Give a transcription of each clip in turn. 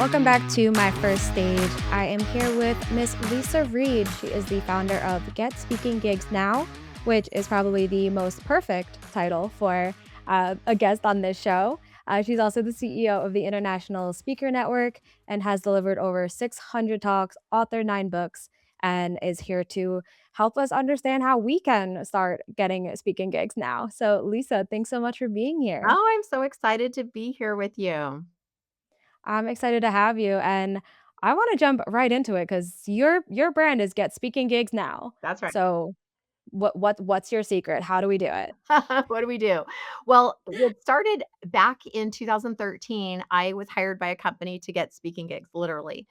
Welcome back to My First Stage. I am here with Miss Leisa Reid. She is the founder of Get Speaking Gigs Now, which is probably the most perfect title for a guest on this show. She's also the CEO of the International Speaker Network and has delivered over 600 talks, authored 9 books, and is here to help us understand how we can start getting speaking gigs now. So, Lisa, thanks so much for being here. Oh, I'm so excited to be here with you. I'm excited to have you, and I wanna jump right into it because your brand is Get Speaking Gigs Now. That's right. So, what's your secret? How do we do it? What do we do? Well, it started back in 2013. I was hired by a company to get speaking gigs, literally,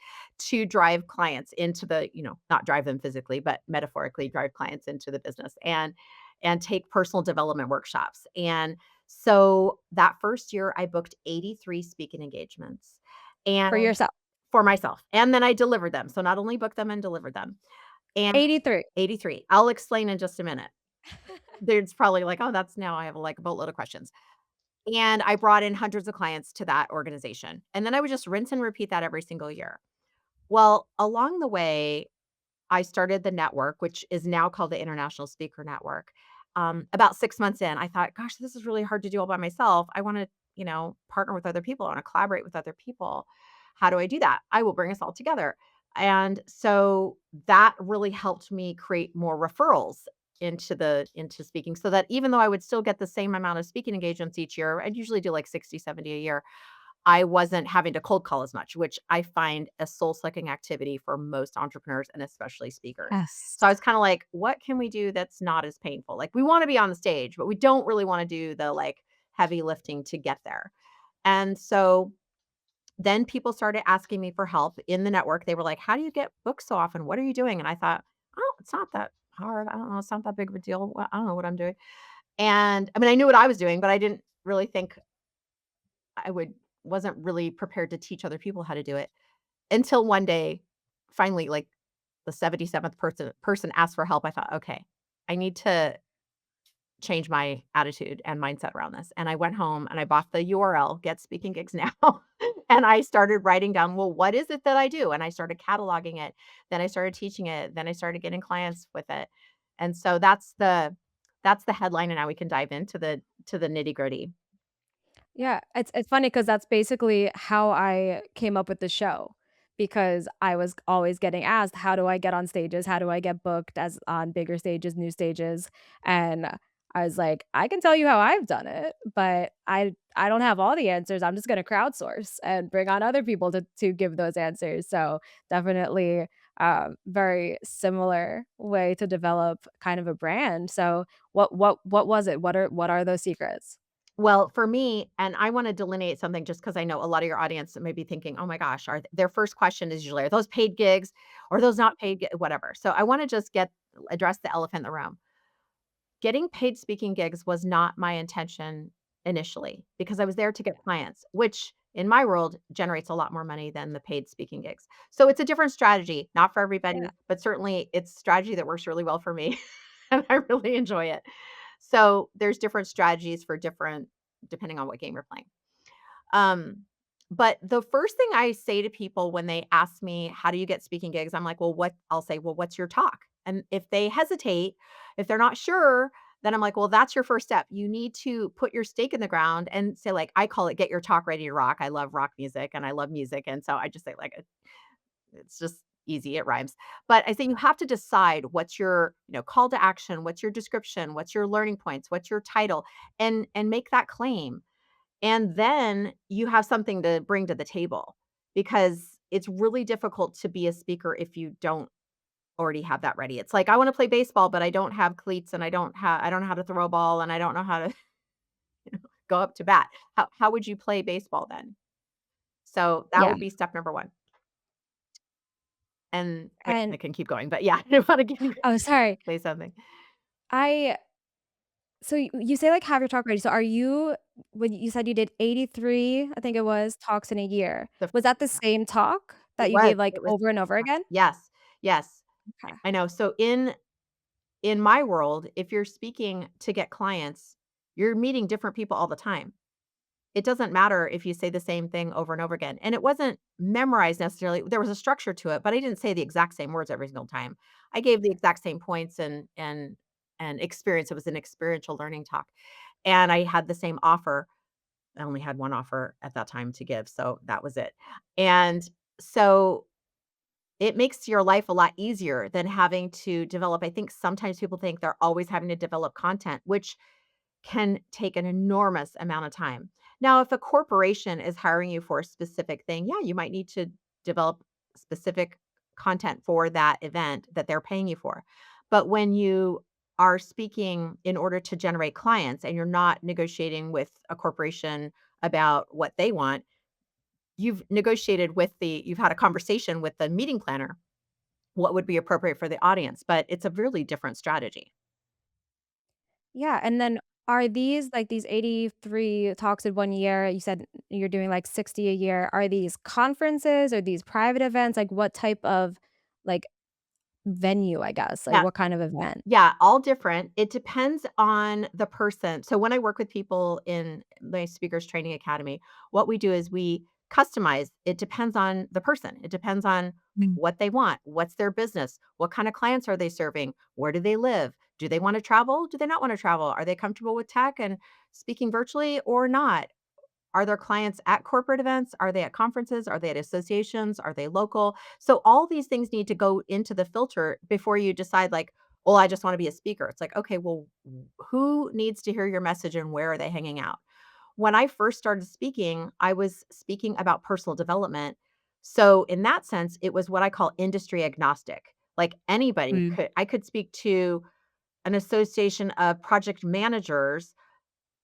to drive clients into not drive them physically, but metaphorically drive clients into the business and take personal development workshops. And so that first year I booked 83 speaking engagements and For yourself. for myself. And then I delivered them. So not only booked them and delivered them. And 83. 83. I'll explain in just a minute. There's probably like, "Oh, that's now I have, like, a boatload of questions." And I brought in hundreds of clients to that organization, and then I would just rinse and repeat that every single year. Well, along the way, I started the network, which is now called the International Speaker Network. About 6 months in, I thought, "Gosh, this is really hard to do all by myself. I wanna, partner with other people. I wanna collaborate with other people. How do I do that? I will bring us all together." And so that really helped me create more referrals into speaking so that even though I would still get the same amount of speaking engagements each year, I'd usually do like 60, 70 a year. I wasn't having to cold call as much, which I find a soul-sucking activity for most entrepreneurs and especially speakers. Yes. So I was kinda like, "What can we do that's not as painful?" Like, we wanna be on the stage, but we don't really wanna do the, like, heavy lifting to get there. And so then people started asking me for help in the network. They were like, "How do you get booked so often? What are you doing?" And I thought, "Oh, it's not that hard. I don't know. It's not that big of a deal. I don't know what I'm doing." And I mean, I knew what I was doing, but I didn't really think I would wasn't really prepared to teach other people how to do it until one day, finally, like the 77th person asked for help. I thought, okay, I need to change my attitude and mindset around this. And I went home and I bought the URL, Get Speaking Gigs Now. And I started writing down, well, what is it that I do? And I started cataloging it. Then I started teaching it. Then I started getting clients with it. And so that's the headline. And now we can dive into the nitty gritty. Yeah, it's funny because that's basically how I came up with the show, because I was always getting asked, "How do I get on stages? How do I get booked as on bigger stages, new stages?" And I was like, "I can tell you how I've done it, but I don't have all the answers. I'm just gonna crowdsource and bring on other people to give those answers." So, definitely, very similar way to develop kind of a brand. So, what was it? What are those secrets? Well, for me, and I want to delineate something just because I know a lot of your audience may be thinking, oh my gosh, their first question is usually, are those paid gigs or are those not paid, whatever. So I want to just address the elephant in the room. Getting paid speaking gigs was not my intention initially because I was there to get clients, which in my world generates a lot more money than the paid speaking gigs. So it's a different strategy, not for everybody, but certainly it's strategy that works really well for me and I really enjoy it. So there's different strategies for different depending on what game you're playing. Um, but the first thing I say to people when they ask me, "How do you get speaking gigs?" I'm like, I'll say, "Well, what's your talk?" And if they hesitate, if they're not sure, then I'm like, "Well, that's your first step. You need to put your stake in the ground and say, like, I call it get your talk ready to rock. I love rock music and I love music. And so I just say, like, it's just easy. It rhymes. But I think you have to decide what's your, call to action, what's your description, what's your learning points, what's your title, and make that claim and then you have something to bring to the table because it's really difficult to be a speaker if you don't already have that ready. It's like, I wanna play baseball, but I don't have cleats and I don't know how to throw a ball and I don't know how to go up to bat. How would you play baseball then? So that Yeah, would be step number 1. And I and can keep going, but yeah, I wanna give you oh, sorry. say something. I so you say, like, have your talk ready. So are you when you said you did 83, I think it was, talks in a year. The Was that the same talk It that you was, gave, like, it was over and over again? yes, yes. Okay. I know. So in my world, if you're speaking to get clients, you're meeting different people all the time. it doesn't matter if you say the same thing over and over again. And it wasn't memorized necessarily. There was a structure to it, but I didn't say the exact same words every single time. I gave the exact same points and experience. It was an experiential learning talk. And I had the same offer. I only had one offer at that time to give, so that was it. And so it makes your life a lot easier than having to develop. I think sometimes people think they're always having to develop content, which can take an enormous amount of time. Now, if a corporation is hiring you for a specific thing, yeah, you might need to develop specific content for that event that they're paying you for. But when you are speaking in order to generate clients and you're not negotiating with a corporation about what they want, you've had a conversation with the meeting planner, what would be appropriate for the audience, but it's a really different strategy. Yeah, and then are these like these 83 talks in 1 year, you said you're doing like 60 a year, are these conferences, or these private events? Like, what type of, like, venue, I guess? Like, Yeah. what kind of event? Yeah, all different. It depends on the person. So when I work with people in my speakers training academy, what we do is we customize. It depends on the person. It depends on Mm. what they want, what's their business, what kind of clients are they serving, where do they live? Do they want to travel? Do they not want to travel? Are they comfortable with tech and speaking virtually or not? Are their clients at corporate events? Are they at conferences? Are they at associations? Are they local? So all these things need to go into the filter before you decide like, "Well, I just want to be a speaker." It's like, "Okay, well, who needs to hear your message and where are they hanging out?" When I first started speaking, I was speaking about personal development. So in that sense, it was what I call industry agnostic. Like anybody Mm. could I could speak to an association of project managers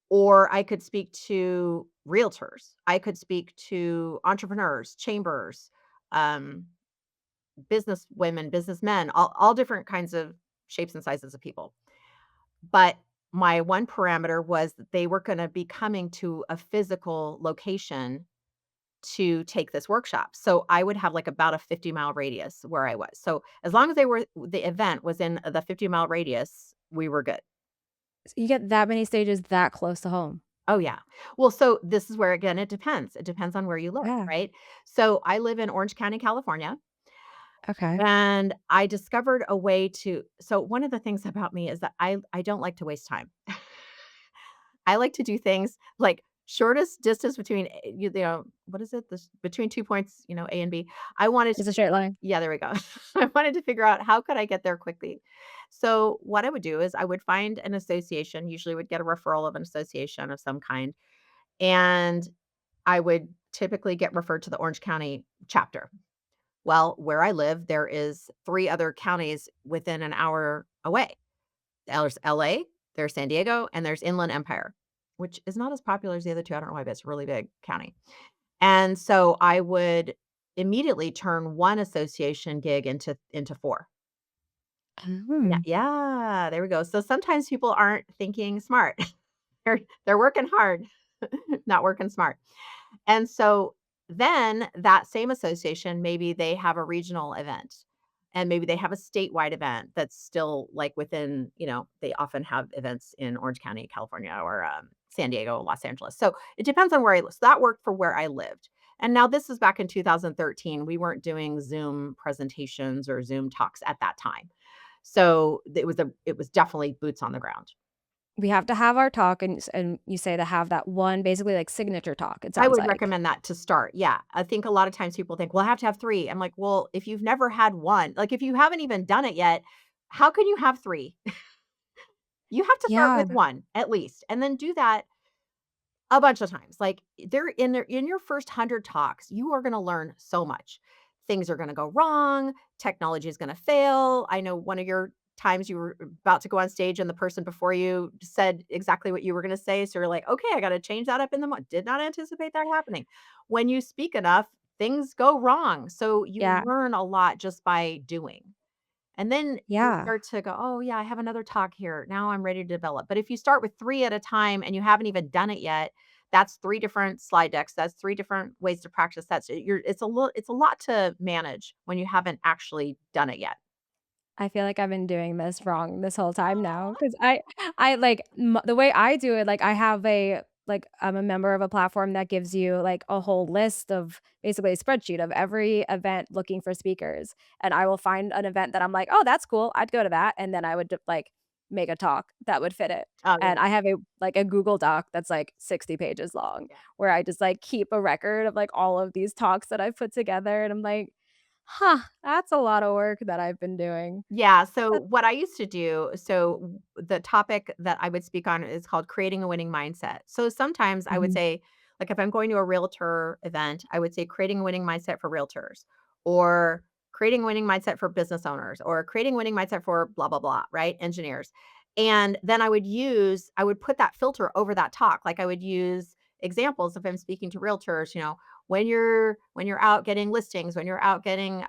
or I could speak to realtors. I could speak to entrepreneurs, chambers, um, business women, businessmen, all different kinds of shapes and sizes of people. But my one parameter was that they were going to be coming to a physical location to take this workshop. So I would have like about a 50-mile radius where I was. So as long as the event was in the 50-mile radius, we were good. So you get that many stages that close to home. Oh, yeah. Well, so this is where again, it depends. It depends on where you live, Yeah, right? So I live in Orange County, California, okay. and I discovered a way to so one of the things about me is that I don't like to waste time. I like to do things like shortest distance between what is it? This between 2 points, A and B. I wanted It's a straight line. Yeah, there we go. I wanted to figure out how could I get there quickly. So what I would do is I would find an association, usually would get a referral of an association of some kind, and I would typically get referred to the Orange County chapter. Well, where I live, there is 3 other counties within an hour away. There's LA, there's San Diego, and there's Inland Empire, which is not as popular as the other 2. I don't know why, but it's a really big county. And so I would immediately turn one association gig into 4. Yeah, Mm. yeah, there we go. So sometimes people aren't thinking smart. They're working hard, not working smart. And so then that same association, maybe they have a regional event and maybe they have a statewide event that's still like within, they often have events in Orange County, California, or San Diego, Los Angeles. So it depends on where I live. So that worked for where I lived. And now this is back in 2013. We weren't doing Zoom presentations or Zoom talks at that time. So it was definitely boots on the ground. We have to have our talk, and you say to have that one basically, like, signature talk, it I sounds would like. recommend that to start, yeah. I think a lot of times people think, "Well, I have to have 3." I'm like, "Well, if you've never had 1, like, if you haven't even done it yet, how can you have 3?" You have to start Yeah, with 1 at least, and then do that a bunch of times. Like, in your first 100 talks, you are gonna learn so much. Things are gonna go wrong, technology is gonna fail. I know one of your times you were about to go on stage and the person before you said exactly what you were gonna say, so you're like, "Okay, I gotta change that up in the mo" did not anticipate that happening. When you speak enough, things go wrong, so you yeah, learn a lot just by doing. And then you yeah. start to go, "Oh, yeah, I have another talk here. Now I'm ready to develop." But if you start with 3 at a time and you haven't even done it yet, that's 3 different slide decks. That's 3 different ways to practice. It's a lot to manage when you haven't actually done it yet. I feel like I've been doing this wrong this whole time now, 'cause I like, the way I do it, like, I have a I'm a member of a platform that gives you, like, a whole list of basically a spreadsheet of every event looking for speakers, and I will find an event that I'm like, "Oh, that's cool, I'd go to that," and then I would like, make a talk that would fit it, Oh, and yeah, I have a Google Doc that's, like, 60 pages long, yeah. where I just, like, keep a record of, like, all of these talks that I've put together, and I'm like, "Huh, that's a lot of work that I've been doing." Yeah, so But what I used to do the topic that I would speak on is called creating a winning mindset. So sometimes I would Mhm. say, like, if I'm going to a realtor event, I would say creating a winning mindset for realtors, or creating a winning mindset for business owners, or creating a winning mindset for blah, blah, blah, right? Engineers. And then I would put that filter over that talk. Like I would use examples if I'm speaking to realtors, when you're out getting listings, when you're out getting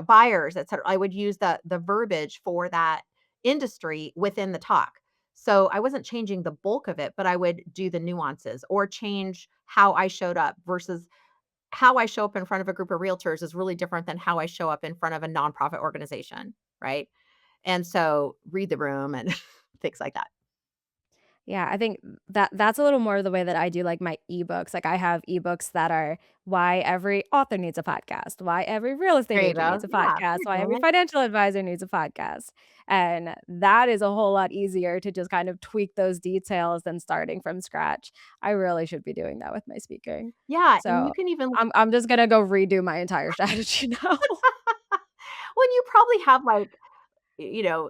buyers, et cetera. I would use the verbiage for that industry within the talk. So I wasn't changing the bulk of it, but I would do the nuances or change how I showed up versus how I show up in front of a group of realtors is really different than how I show up in front of a nonprofit organization, right? And so read the room and things like that. Yeah, I think that's a little more the way that I do, like, my ebooks. Like, I have ebooks that are why every author needs a podcast, why every real estate There you agent go. needs a Yeah, podcast, you're why doing every it. financial advisor needs a podcast, and that is a whole lot easier to just kind of tweak those details than starting from scratch. I really should be doing that with my speaking. Yeah, and you So, can even I'm just gonna go redo my entire strategy now. well, you probably have like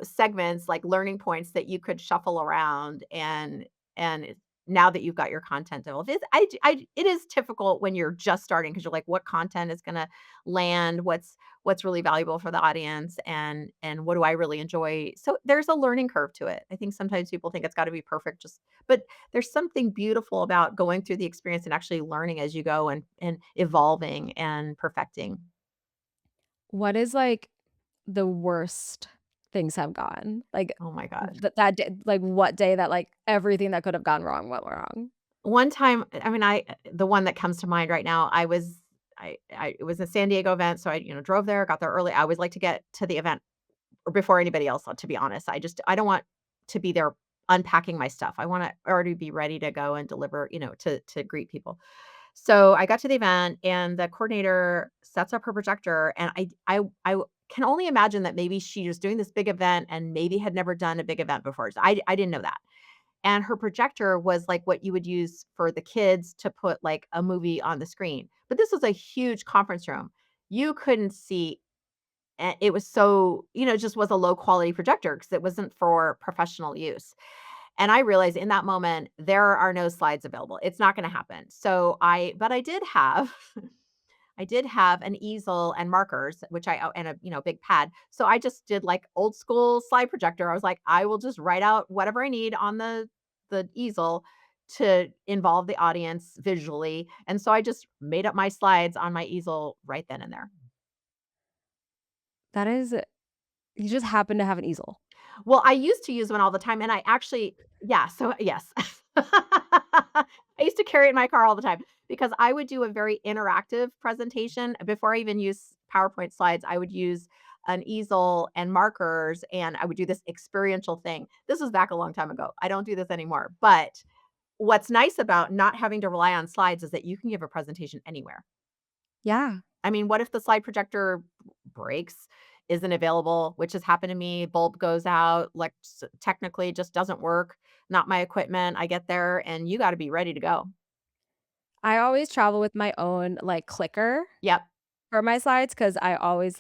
segments like learning points that you could shuffle around now that you've got your content developed. It is difficult when you're just starting because you're like, what content is going to land? What's really valuable for the audience, and what do I really enjoy? So there's a learning curve to it. I think sometimes people think it's got to be perfect, but there's something beautiful about going through the experience and actually learning as you go and evolving and perfecting. What is, like, the worst things have gone? Like, Oh my gosh. that day like, what day that, like, everything that could have gone wrong went wrong? One time, I mean, the one that comes to mind right now, I it was a San Diego event, so I drove there, got there early. I always like to get to the event or before anybody else, to be honest. I don't want to be there unpacking my stuff. I wanna already be ready to go and deliver, to greet people. So, I got to the event and the coordinator sets up her projector, and I can only imagine that maybe she was doing this big event and maybe had never done a big event before. So I didn't know that. And her projector was like what you would use for the kids to put like a movie on the screen. But this was a huge conference room. You couldn't see it was so, it just was a low quality projector because it wasn't for professional use. And I realized in that moment there are no slides available. It's not going to happen. But I did have an easel and markers, which and a big pad. So I just did like old school slide projector. I was like, I will just write out whatever I need on the easel to involve the audience visually. And so I just made up my slides on my easel right then and there. That is you just happen to have an easel. Well, I used to use one all the time, and I actually yeah, so yes. I used to carry it in my car all the time because I would do a very interactive presentation. Before I even use PowerPoint slides, I would use an easel and markers, and I would do this experiential thing. This was back a long time ago. I don't do this anymore, but what's nice about not having to rely on slides is that you can give a presentation anywhere. Yeah. I mean, what if the slide projector breaks, isn't available, which has happened to me, bulb goes out, like, technically just doesn't work, not my equipment, I get there, and you gotta be ready to go. I always travel with my own, like, clicker Yep, for my slides because I always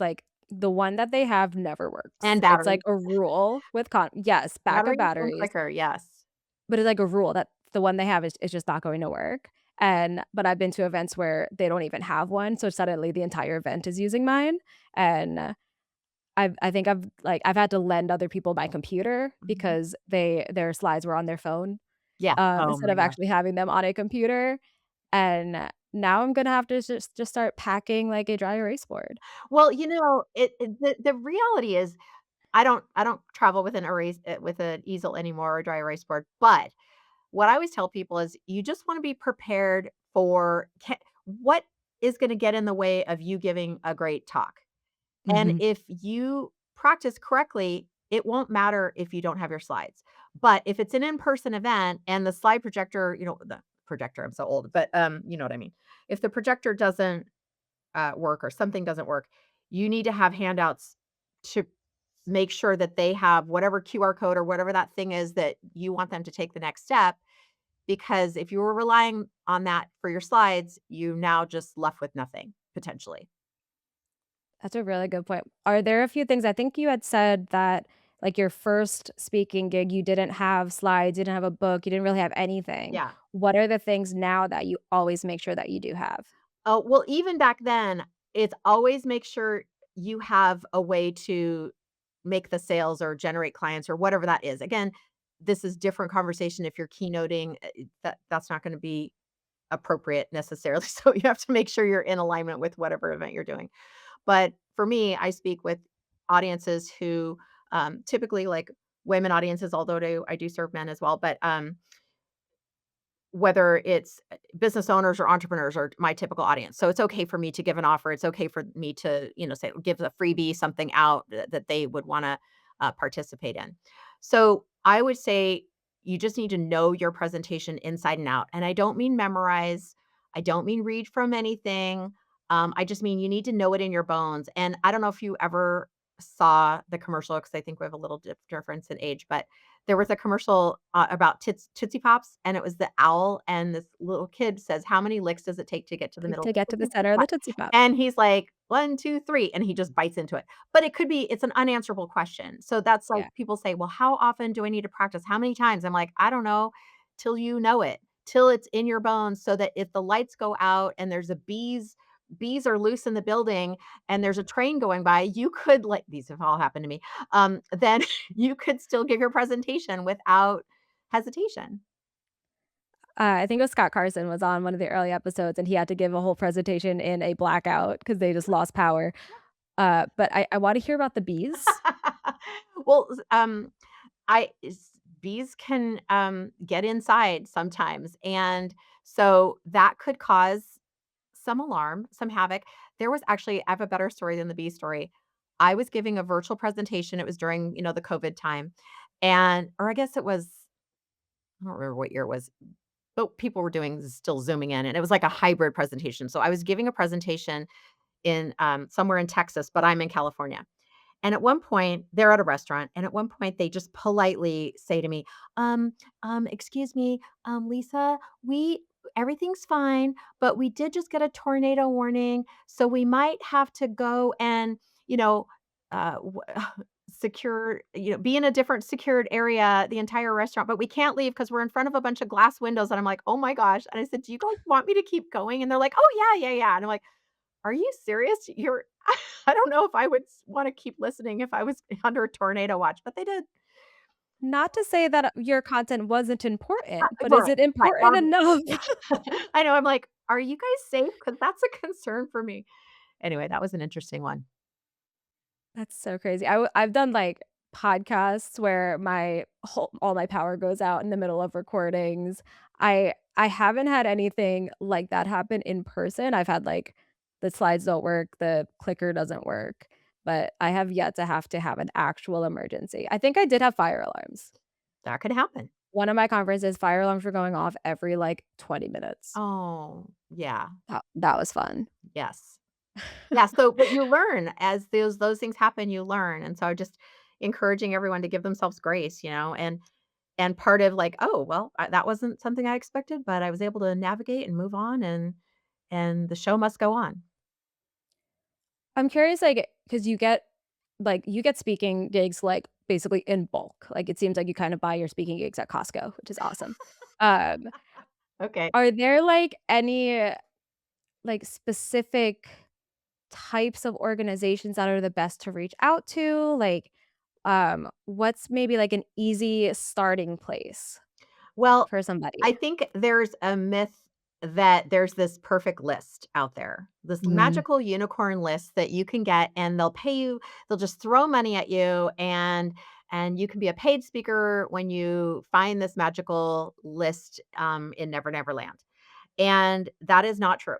the one that they have never works. and It's like batteries. a rule with yes, backup Batteries and batteries, clicker, yes. but it's like a rule that the one they have is just not going to work, but I've been to events where they don't even have one, so suddenly the entire event is using mine, and I think I've had to lend other people my computer Mhm. because their slides were on their phone, Yeah. Oh instead my of gosh. actually having them on a computer, and now I'm gonna have to just start packing, like, a dry erase board. Well, the reality is I don't travel with with an easel anymore or dry erase board, but what I always tell people is you just wanna be prepared for what is gonna get in the way of you giving a great talk. And Mhm. if you practice correctly, it won't matter if you don't have your slides. But if it's an in-person event and the slide projector, the projector, I'm so old, but, you know what I mean. If the projector doesn't, work or something doesn't work, you need to have handouts to make sure that they have whatever QR code or whatever that thing is that you want them to take the next step, because if you were relying on that for your slides, you now just left with nothing, potentially. That's a really good point. Are there a few things I think you had said that, like, your first speaking gig, you didn't have slides, you didn't have a book, you didn't really have anything. Yeah. What are the things now that you always make sure that you do have? Oh, well, even back then, it's always make sure you have a way to make the sales or generate clients or whatever that is. Again, this is different conversation if you're keynoting, that's not gonna be appropriate necessarily, so you have to make sure you're in alignment with whatever event you're doing. But for me, I speak with audiences who, typically, like, women audiences, although I do serve men as well, but, whether it's, business owners or entrepreneurs are my typical audience. So it's okay for me to give an offer. It's okay for me to, say give a freebie, something out that they would wanna, participate in. So I would say you just need to know your presentation inside and out, and I don't mean memorize, I don't mean read from anything, I just mean you need to know it in your bones, and I don't know if you ever saw the commercial because I think we have a little difference in age, but there was a commercial, about Tootsie Pops, and it was the owl, and this little kid says, "How many licks does it take to get to the Like, middle to of get the to the Tootsie center of Pop?" the Tootsie Pop. And he's like, 1, 2, 3, and he just bites into it. But it's an unanswerable question. So that's like Yeah. people say, "Well, how often do I need to practice? How many times?" I'm like, "I don't know, till you know it, till it's in your bones so that if the lights go out and there's a bees are loose in the building and there's a train going by, you could like these have all happened to me, then you could still give your presentation without hesitation." I think it was Scott Carson was on one of the early episodes, and he had to give a whole presentation in a blackout because they just lost power. But I wanna hear about the bees. Well, bees can, get inside sometimes, and so that could cause some alarm, some havoc. There was actually I have a better story than the bee story. I was giving a virtual presentation, it was during, the COVID time, and or I guess it was I don't remember what year it was, but people were doing still Zooming in, and it was like a hybrid presentation. So I was giving a presentation in, somewhere in Texas, but I'm in California. And at one point, they're at a restaurant, and at one point, they just politely say to me, "Um, excuse me, Lisa, we everything's fine, but we did just get a tornado warning, so we might have to go and, you know, w be in a different secured area, the entire restaurant, but we can't leave because 'cause we're in front of a bunch of glass windows." And I'm like, "Oh my gosh." And I said, "Do you guys want me to keep going?" And they're like, "Oh, yeah, yeah, yeah." And I'm like, "Are you serious? You're" I don't know if I would wanna keep listening if I was under a tornado watch, but they did. Not to say that, your content wasn't important, but is Right, it right, important enough? I know, I'm like, "Are you guys safe? Because that's a concern for me." Anyway, that was an interesting one. That's so crazy. I've done, like, podcasts where my whole all my power goes out in the middle of recordings. I haven't had anything like that happen in person. I've had, like, the slides don't work, the clicker doesn't work, but I have to have an actual emergency. I think I did have fire alarms. That could happen. One of my conferences, fire alarms were going off every, like, 20 minutes. Oh, yeah, That was fun. yes. Yeah, so but you learn as those things happen, you learn, and so just encouraging everyone to give themselves grace, and part of like, "Oh, well, that wasn't something I expected, but I was able to navigate and move on, and the show must go on." I'm curious, like, because you get speaking gigs, like, basically in bulk. Like, it seems like you kind of buy your speaking gigs at Costco, which is awesome. Um, Okay. are there, like, any, like, specific types of organizations that are the best to reach out to? Like, what's maybe, like, an easy starting place Well, for I somebody? think there's a myth that there's this perfect list out there, this Mm, magical unicorn list that you can get and they'll just throw money at you and you can be a paid speaker when you find this magical list in Never Never Land. And that is not true.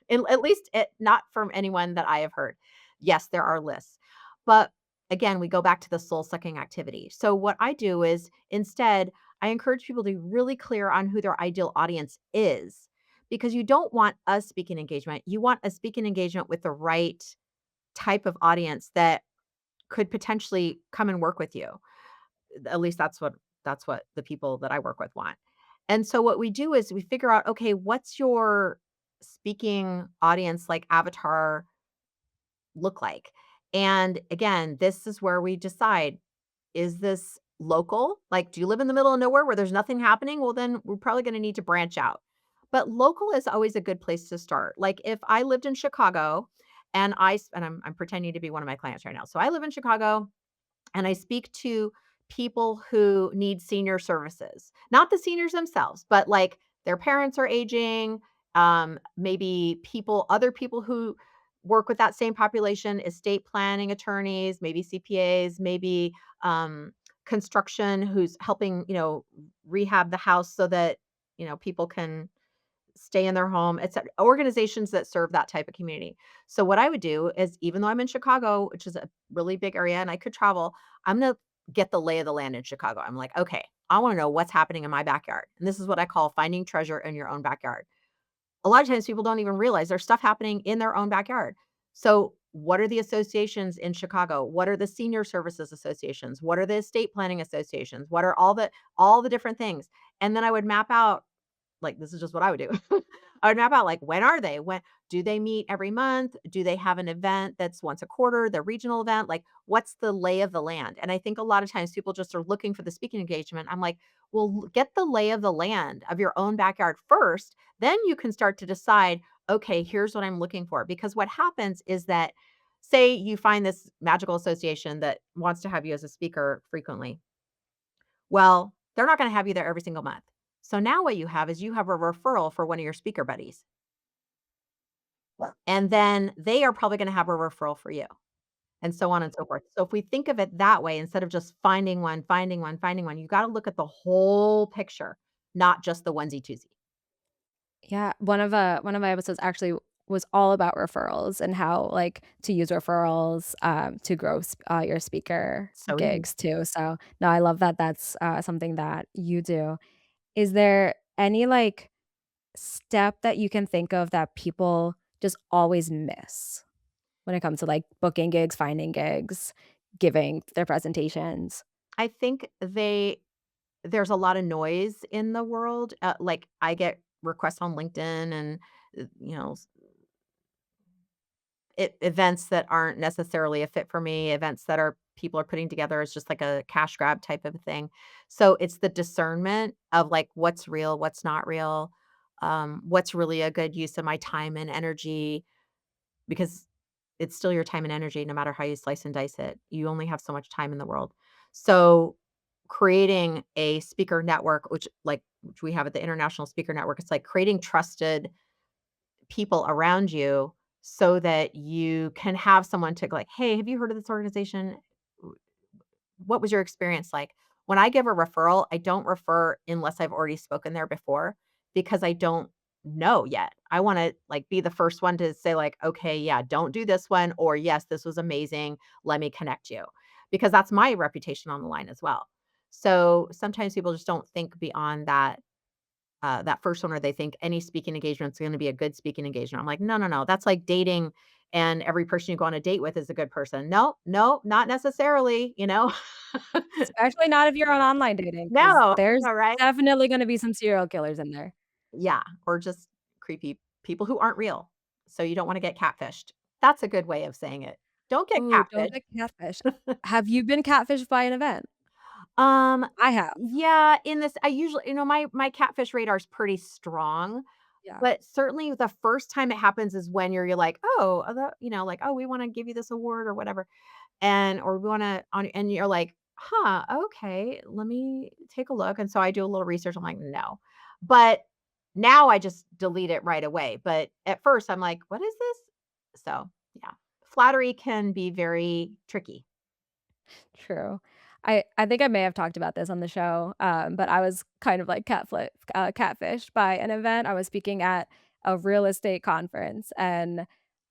At least not from anyone that I have heard. Yes, there are lists. But again, we go back to the soul-sucking activity. So what I do is instead, I encourage people to be really clear on who their ideal audience is, because you don't want a speaking engagement. You want a speaking engagement with the right type of audience that could potentially come and work with you. At least that's what the people that I work with want. And so what we do is we figure out, okay, what's your speaking audience like avatar look like? And again, this is where we decide, is this local? Like, do you live in the middle of nowhere where there's nothing happening? Well, then we're probably going to need to branch out. But local is always a good place to start. Like if I lived in Chicago and I'm pretending to be one of my clients right now. So I live in Chicago and I speak to people who need senior services. Not the seniors themselves, but like their parents are aging, maybe other people who work with that same population, estate planning attorneys, maybe CPAs, maybe construction who's helping, rehab the house so that, people can stay in their home, etcetera, organizations that serve that type of community. So what I would do is even though I'm in Chicago, which is a really big area and I could travel, I'm gonna get the lay of the land in Chicago. I'm like, okay, I want to know what's happening in my backyard. And this is what I call finding treasure in your own backyard. A lot of times people don't even realize there's stuff happening in their own backyard. So what are the associations in Chicago? What are the senior services associations? What are the estate planning associations? What are all the different things? And then I would map out, like, this is just what I would do. I would map out, like, when are they? When do they meet every month? Do they have an event that's once a quarter, the regional event? Like, what's the lay of the land? And I think a lot of times people just are looking for the speaking engagement. I'm like, well, get the lay of the land of your own backyard first. Then you can start to decide, okay, here's what I'm looking for. Because what happens is that, say you find this magical association that wants to have you as a speaker frequently. Well, they're not gonna have you there every single month. So now what you have is you have a referral for one of your speaker buddies, and then they are probably gonna have a referral for you, and so on and so forth. So if we think of it that way, instead of just finding one, finding one, finding one, you gotta look at the whole picture, not just the onesie twosie. Yeah, one of my episodes actually was all about referrals and how, like, to use referrals, to grow your speaker So easy. gigs too, so, no, I love that that's, something that you do. Is there any, like, step that you can think of that people just always miss when it comes to, like, booking gigs, finding gigs, giving their presentations? I think there's a lot of noise in the world, like, I get requests on LinkedIn and, you know, events that aren't necessarily a fit for me, events that are people are putting together as just like a cash grab type of a thing. So it's the discernment of like what's real, what's not real, what's really a good use of my time and energy, because it's still your time and energy no matter how you slice and dice it. You only have so much time in the world. So creating a speaker network, which we have at the International Speaker Network, it's like creating trusted people around you so that you can have someone to go like, "Hey, have you heard of this organization? What was your experience like?" When I give a referral, I don't refer unless I've already spoken there before because I don't know yet. I wanna, like, be the first one to say, like, "Okay, yeah, don't do this one," or, "Yes, this was amazing. Let me connect you." Because that's my reputation on the line as well. So, sometimes people just don't think beyond that first one, or they think any speaking engagement is gonna be a good speaking engagement. I'm like, "No, no, no, that's like dating and every person you go on a date with is a good person." No, no, not necessarily, you know? Especially not if you're on online dating, because No, I there's know, right? definitely gonna be some serial killers in there. Yeah, or just creepy people who aren't real. So you don't wanna get catfished. That's a good way of saying it. Don't get Ooh, don't catfished. get catfished. Have you been catfished by an event? Um, I have. yeah, in this I usually my catfish radar is pretty strong. Yeah. But certainly the first time it happens is when you're like, "Oh, like, "Oh, we wanna give you this award," or whatever, and or we wanna on and you're like, "Huh, okay, let me take a look," and so I do a little research, I'm like, "No." But now I just delete it right away, but at first I'm like, "What is this?" So, yeah. Flattery can be very tricky. True. I think I may have talked about this on the show, but I was kind of like catfished by an event. I was speaking at a real estate conference, and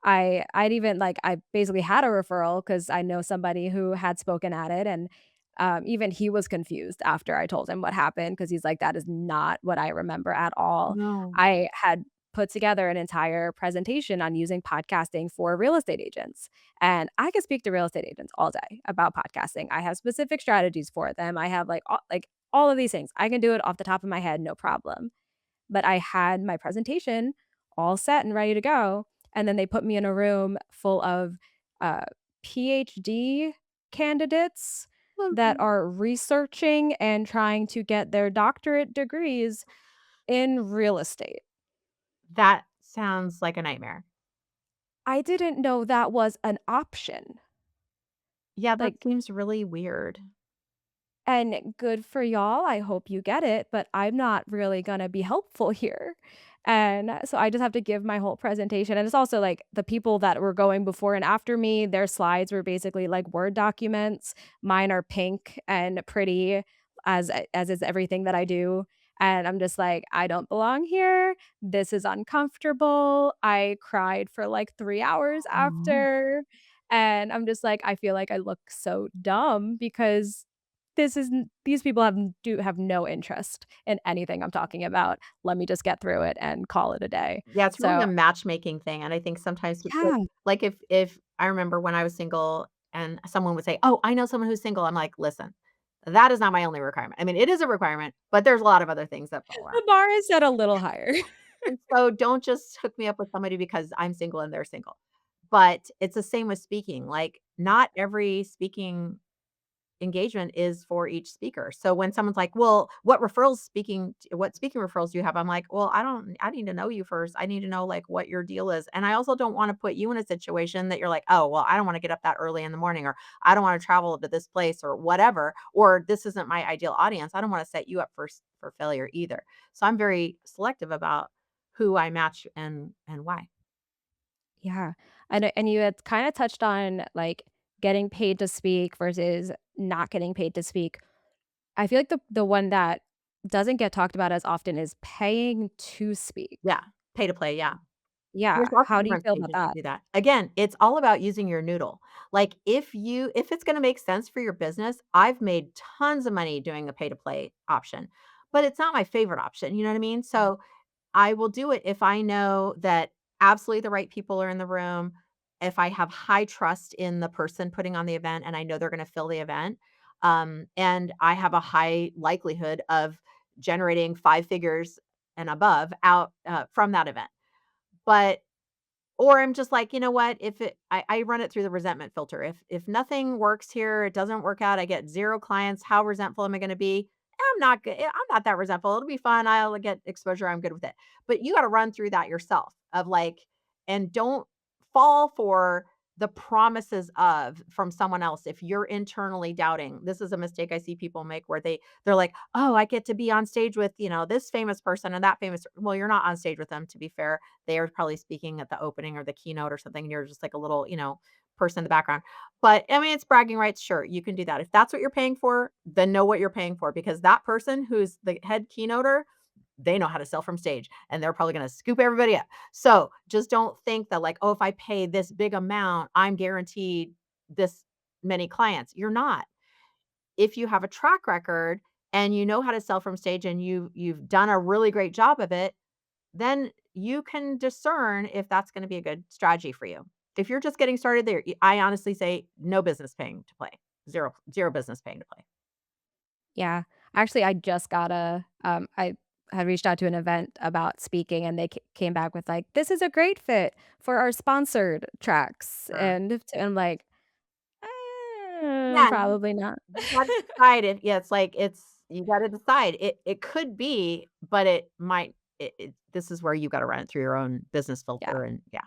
I'd even like I basically had a referral because I know somebody who had spoken at it, and, even he was confused after I told him what happened because he's like, "That is not what I remember at all." No. I had put together an entire presentation on using podcasting for real estate agents, and I could speak to real estate agents all day about podcasting. I have specific strategies for them. I have, like, all of these things. I can do it off the top of my head, no problem. But I had my presentation all set and ready to go, and then they put me in a room full of, uh, PhD candidates that Mhm. are researching and trying to get their doctorate degrees in real estate. That sounds like a nightmare. I didn't know that was an option. Yeah, that Like, seems really weird. and good for y'all, I hope you get it, but I'm not really gonna be helpful here. And so I just have to give my whole presentation, and it's also, like, the people that were going before and after me, their slides were basically like Word documents. Mine are pink and pretty as is everything that I do, and I'm just like, "I don't belong here. This is uncomfortable." I cried for, like, 3 hours Aw. after, and I'm just like, I feel like I look so dumb because these people have no interest in anything I'm talking about. Let me just get through it and call it a day. Yeah, it's really So a matchmaking thing, and I think sometimes people yeah, like, if I remember when I was single and someone would say, "Oh, I know someone who's single," I'm like, "Listen, that is not my only requirement." I mean, it is a requirement, but there's a lot of other things that fall around. the bar is set a little higher. And so don't just hook me up with somebody because I'm single and they're single. But it's the same with speaking, like, not every speaking engagement is for each speaker. So when someone's like, "Well, what speaking referrals do you have?" I'm like, "Well, I need to know you first. I need to know, like, what your deal is." And I also don't wanna put you in a situation that you're like, "Oh, well, I don't wanna get up that early in the morning," or "I don't wanna travel to this place," or whatever, or "This isn't my ideal audience." I don't wanna set you up for failure either. So I'm very selective about who I match and why. Yeah, and you had kinda touched on, like, getting paid to speak versus not getting paid to speak. I feel like the one that doesn't get talked about as often is paying to speak. Yeah, pay to play, yeah. Yeah, There's lots of how do you different feel about stages to that? do that. Again, it's all about using your noodle. Like, if it's gonna make sense for your business, I've made tons of money doing a pay to play option, but it's not my favorite option, you know what I mean? So, I will do it if I know that absolutely the right people are in the room, if I have high trust in the person putting on the event and I know they're gonna fill the event, and I have a high likelihood of generating 5 figures and above out, from that event. But or I'm just like, "You know what? If it" I run it through the resentment filter. If nothing works here, it doesn't work out, I get 0 clients, how resentful am I gonna be? I'm not that resentful, it'll be fun, I'll get exposure, I'm good with it. But you gotta run through that yourself of, like and don't fall for the promises of from someone else if you're internally doubting. This is a mistake I see people make where they're like, "Oh, I get to be on stage with, this famous person and that famous." Well, you're not on stage with them, to be fair. They are probably speaking at the opening or the keynote or something, and you're just like a little, person in the background. But I mean, it's bragging rights. Sure, you can do that. If that's what you're paying for, then know what you're paying for because that person who's the head keynoter, they know how to sell from stage and they're probably going to scoop everybody up. So just don't think that, like, oh, if I pay this big amount, I'm guaranteed this many clients. You're not. If you have a track record and you know how to sell from stage and you've done a really great job of it, then you can discern if that's gonna be a good strategy for you. If you're just getting started there, I honestly say no business paying to play. 0 business paying to play. Yeah. Actually, I just got I had reached out to an event about speaking, and they came back with, like, "This is a great fit for our sponsored tracks," Sure. and I'm like, Yeah, probably not." you gotta decide if yeah, it's like you gotta decide. It could be, but it might this is where you gotta run it through your own business Yeah. filter and yeah.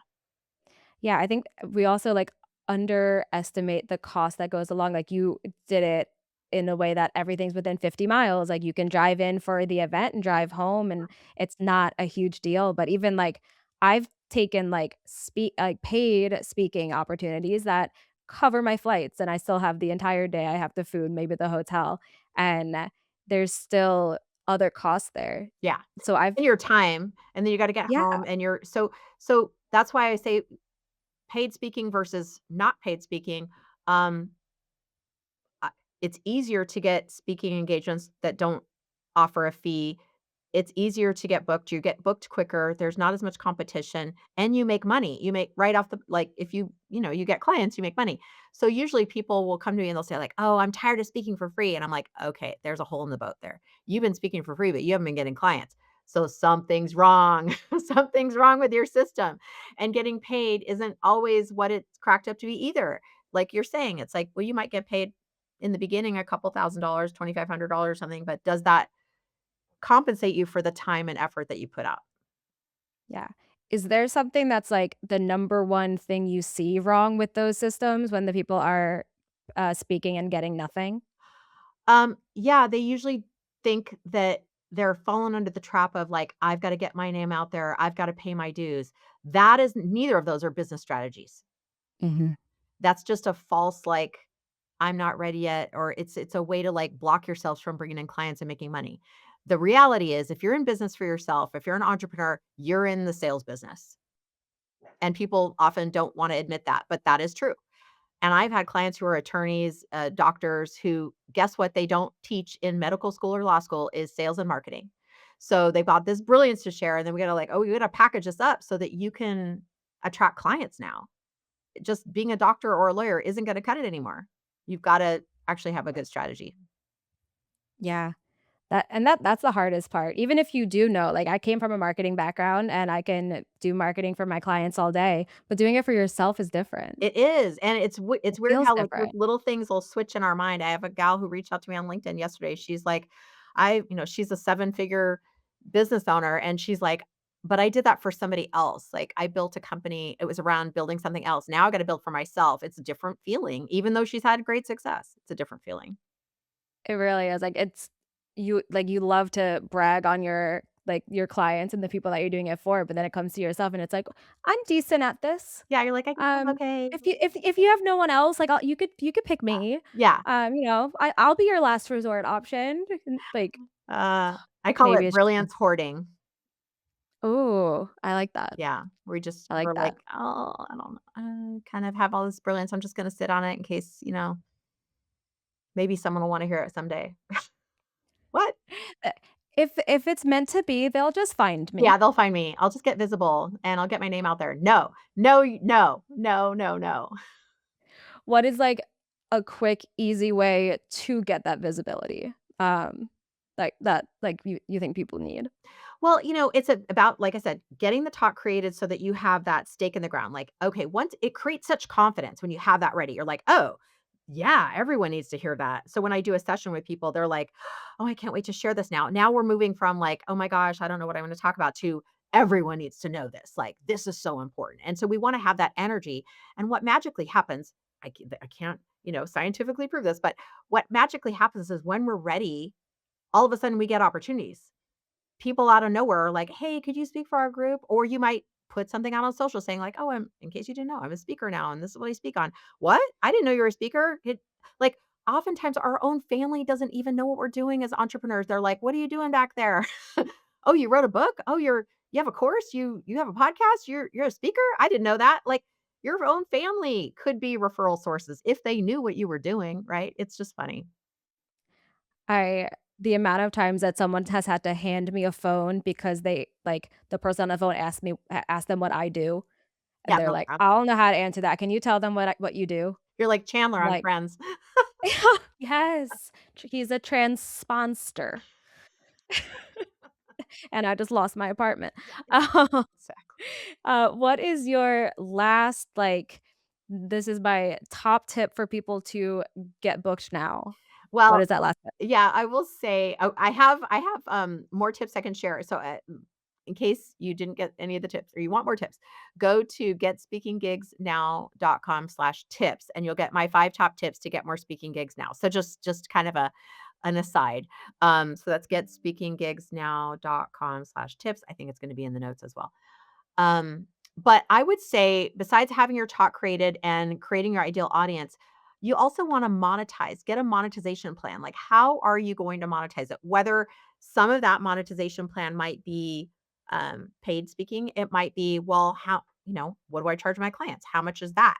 Yeah, I think we also, like, underestimate the cost that goes along, like, you did it in a way that everything's within 50 miles, like, you can drive in for the event and drive home, and it's not a huge deal, but even, like, I've taken, like, paid speaking opportunities that cover my flights, and I still have the entire day, I have the food, maybe the hotel, and there's still other costs there. Yeah. So I've And your time, and then you gotta get Yeah, home and you're so that's why I say paid speaking versus not paid speaking, um, uh, it's easier to get speaking engagements that don't offer a fee. It's easier to get booked. You get booked quicker. There's not as much competition and you make money. You make right off the like if you get clients, you make money. So usually people will come to me and they'll say like, "Oh, I'm tired of speaking for free." And I'm like, "Okay, there's a hole in the boat there. You've been speaking for free, but you haven't been getting clients. So something's wrong. Something's wrong with your system. And getting paid isn't always what it's cracked up to be either. Like you're saying, it's like, well, you might get paid in the beginning a couple $1,000s, $2,500 something, but does that compensate you for the time and effort that you put out? Yeah. Is there something that's, like, the number one thing you see wrong with those systems when the people are, speaking and getting nothing? Yeah, they usually think that they're falling under the trap of like, I've got to get my name out there. I've got to pay my dues. That is neither of those are business strategies. Mhm. That's just a false like I'm not ready yet or it's a way to like block yourselves from bringing in clients and making money. The reality is if you're in business for yourself, if you're an entrepreneur, you're in the sales business. And people often don't want to admit that, but that is true. And I've had clients who are attorneys, doctors who guess what they don't teach in medical school or law school is sales and marketing. So they bought this brilliance to share, and then we gotta like, oh, we gotta package this up so that you can attract clients now. Just being a doctor or a lawyer isn't gonna cut it anymore. You've got to actually have a good strategy. Yeah. That's the hardest part. Even if you do know, like, I came from a marketing background, and I can do marketing for my clients all day, but doing it for yourself is different. It is, and It it's weird feels how, like, with different. little things will switch in our mind. I have a gal who reached out to me on LinkedIn yesterday. She's like, she's a seven-figure business owner, and she's like, "But I did that for somebody else. Like, I built a company, it was around building something else. Now I gotta build for myself." It's a different feeling, even though she's had great success. It's a different feeling. It really is, like, it's you love to brag on your like, your clients and the people that you're doing it for, but then it comes to yourself and it's like, "I'm decent at this." Yeah, you're like, "I guess I'm okay." If you have no one else, like, you could pick me. Yeah. I'll be your last resort option, like, I call maybe it it's just brilliance hoarding. ooh, I like that. Yeah, I like we're like, that. "Oh, I don't kind of have all this brilliance. I'm just gonna sit on it in case, maybe someone will wanna hear it someday." What? Uh, if it's meant to be, they'll just find Yeah, me. they'll find me. I'll just get visible and I'll get my name out there. No. No, no, no, no, no. What is, like, a quick, easy way to get that visibility, you think people need? Well, it's about, like I said, getting the talk created so that you have that stake in the ground. Like, okay, once it creates such confidence when you have that ready, you're like, oh, yeah, everyone needs to hear that. So when I do a session with people, they're like, oh, I can't wait to share this now. Now we're moving from like, oh my gosh, I don't know what I'm going to talk about to everyone needs to know this. Like, this is so important. And so we want to have that energy. And what magically happens, I can't, scientifically prove this, but what magically happens is when we're ready, all of a sudden we get opportunities people out of nowhere are like, "Hey, could you speak for our group?" Or you might put something out on social saying like, "Oh, in case you didn't know, I'm a speaker now and this is what I speak on." "What? I didn't know you were a speaker." Like oftentimes our own family doesn't even know what we're doing as entrepreneurs. They're like, "What are you doing back there?" "Oh, you wrote a book? Oh, you have a course? You have a podcast? You're a speaker? I didn't know that." Like your own family could be referral sources if they knew what you were doing, right? It's just funny. I the amount of times that someone has had to hand me a phone because the person on the phone asked them what I do, and Yeah, they're no like, crap. "I don't know how to answer that. Can you tell them what you do?" You're like Chandler I'm on like, Friends. "Yes, he's a transponster." And I just lost my apartment. Um, Exactly. what is your last, this is my top tip for people to get booked now. What Well, is that last tip? yeah, I will say I have more tips I can share. So, in case you didn't get any of the tips or you want more tips, go to getspeakinggigsnow.com/tips and you'll get my 5 top tips to get more speaking gigs now. So just kind of an aside. So that's getspeakinggigsnow.com/tips. I think it's going to be in the notes as well. Um, but I would say besides having your talk created and creating your ideal audience, you also want to monetize, get a monetization plan. Like, how are you going to monetize it? Whether some of that monetization plan might be paid speaking, it might be, well, how what do I charge my clients? How much is that?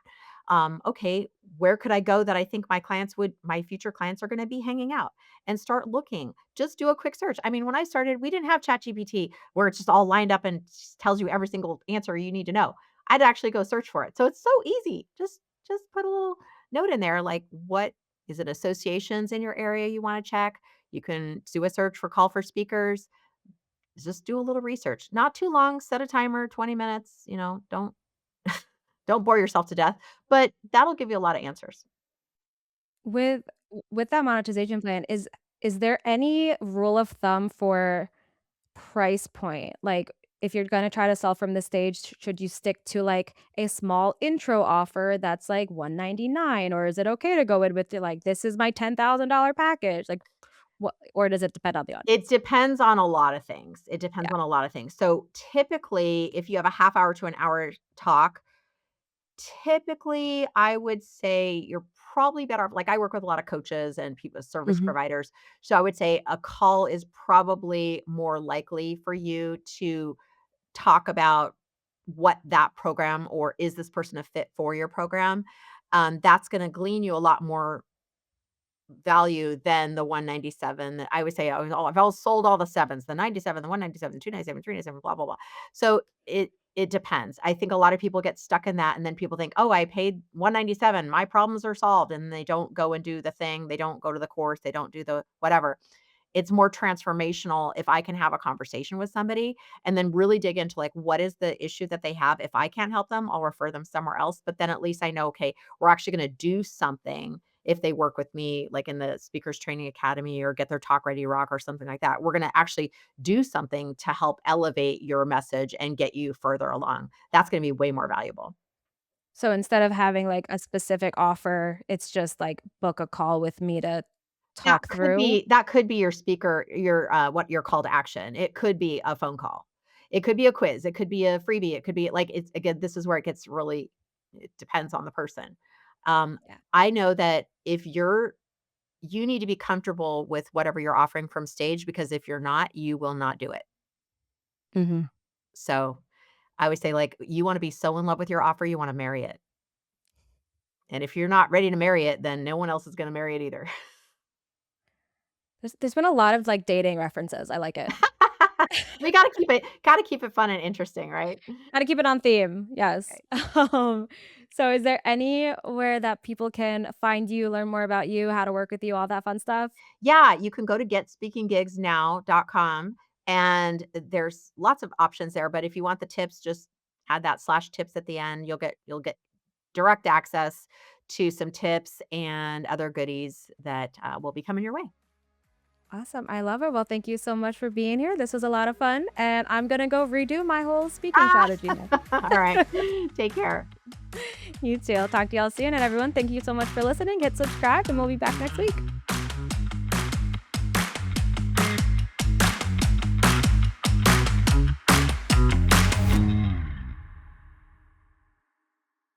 Okay, where could I go that I think my future clients are going to be hanging out, and start looking. Just do a quick search. I mean, when I started, we didn't have ChatGPT where it's just all lined up and tells you every single answer you need to know. I'd actually go search for it. So it's so easy. Just put a little note in there like what is it associations in your area you want to check? You can do a search for call for speakers. Just do a little research. Not too long, set a timer, 20 minutes, don't bore yourself to death, but that'll give you a lot of answers. With with that monetization plan, is there any rule of thumb for price point? Like, if you're gonna try to sell from the stage, should you stick to, like, a small intro offer that's, like, 199, or is it okay to go in with the, like, "This is my $10,000 package?" Like, what, or does it depend on the It audience? depends on a lot of things. It depends Yeah. on a lot of things. So, typically, if you have a half hour to an hour talk, typically, I would say you're probably better off, like, I work with a lot of coaches and people service Mhm. providers, so I would say a call is probably more likely for you to talk about what that program, or is this person a fit for your program? That's gonna glean you a lot more value than the 197 that I would say, "Oh, I've all sold all the 7s, the 97, the 197, 297, 397, blah, blah, blah." So it depends. I think a lot of people get stuck in that, and then people think, "Oh, I paid 197, my problems are solved," and they don't go and do the thing, they don't go to the course, they don't do the whatever. It's more transformational if I can have a conversation with somebody and then really dig into, like, what is the issue that they have. If I can't help them, I'll refer them somewhere else, but then at least I know, okay, we're actually gonna do something if they work with me, like in the speakers training academy or get their talk ready rock or something like that. We're gonna actually do something to help elevate your message and get you further along. That's gonna be way more valuable. So instead of having, like, a specific offer, it's just, like, book a call with me to talk through? That could be your speaker, what your call to action. It could be a phone call. It could be a quiz. It could be a freebie. It could be like it's again, this is where it depends on the person. Um, Yeah. I know that if you need to be comfortable with whatever you're offering from stage, because if you're not, you will not do it. Mhm. So I would say, like, you want to be so in love with your offer, you want to marry it. And if you're not ready to marry it, then no one else is going to marry it either. There's been a lot of, like, dating references, I like it. We gotta keep it fun and interesting, right? Gotta keep it on theme, yes. Right. Um, so is there anywhere that people can find you, learn more about you, how to work with you, all that fun stuff? Yeah, you can go to getspeakinggigsnow.com, and there's lots of options there, but if you want the tips, just add that slash tips at the end. You'll get direct access to some tips and other goodies that, will be coming your way. Awesome, I love it. Well, thank you so much for being here. This was a lot of fun, and I'm gonna go redo my whole speaking Ah, strategy now. all right. Take care. You too. I'll talk to y'all soon, and everyone, thank you so much for listening. Hit subscribe, and we'll be back next week.